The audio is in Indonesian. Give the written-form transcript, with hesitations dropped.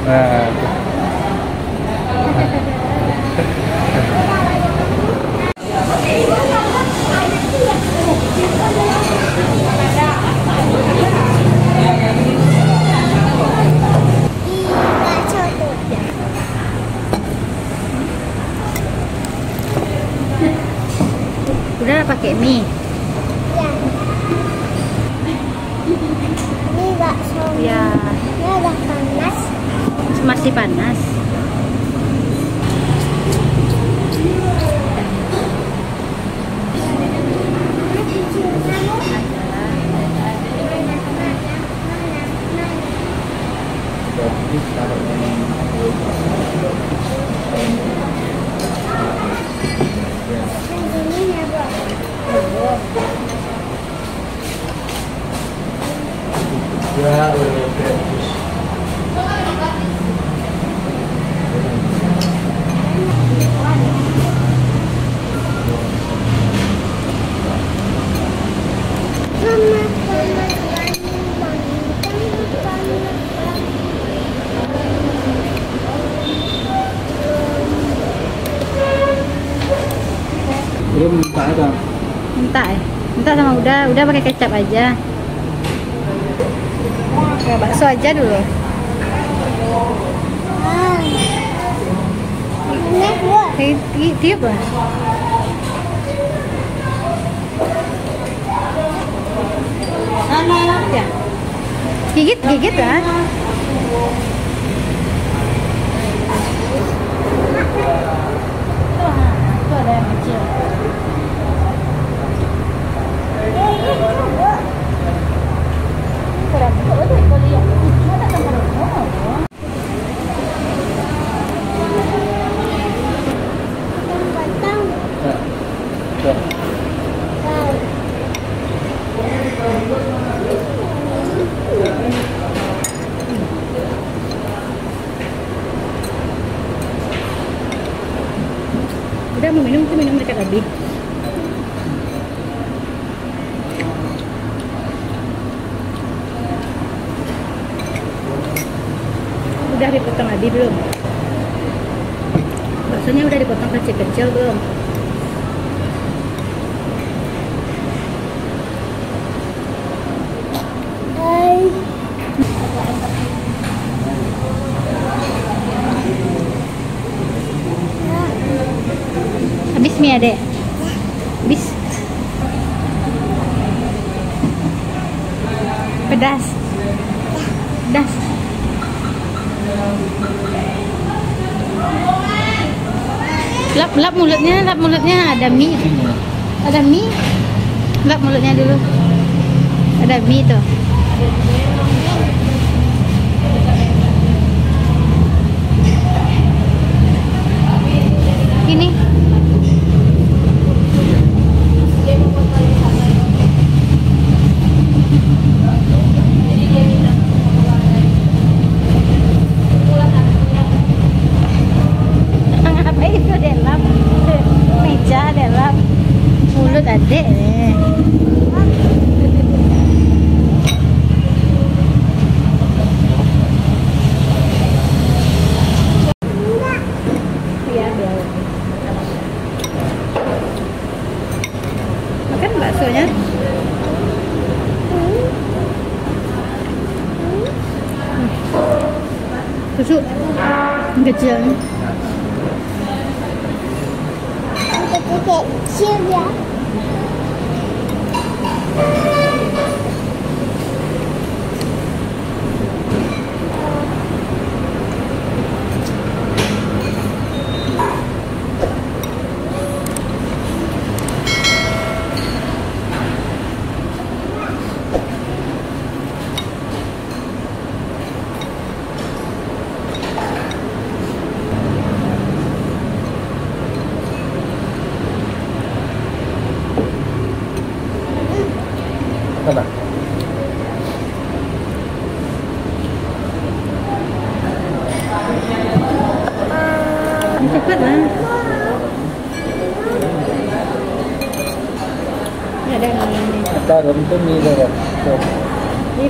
Nah, udah pakai mie. Ini bakso. Ya, Ini udah panas. masih panas. ya oke. Belum minta ada. Minta ya? Minta sama udah pakai kecap aja. Ya, bakso aja dulu. Tiup lah. Ya. Gigit lah. Tuh ada yang kecil. Udah mau minum tuh minum dekat lebih. Udah dipotong Abi belum? Baksonya udah dipotong kecil-kecil belum? Habis mie adek? Habis? Pedas? Pedas? Lap mulutnya ada mie. Ada mie. Lap mulutnya dulu. Ada mie tuh. Ini. Apa itu dalam meja dalam mulut adek nih. Makan baksonya. Susu kecil. Kecil ya. Mana? Cepat lah. Ada ini. Taruh itu mie darat. Di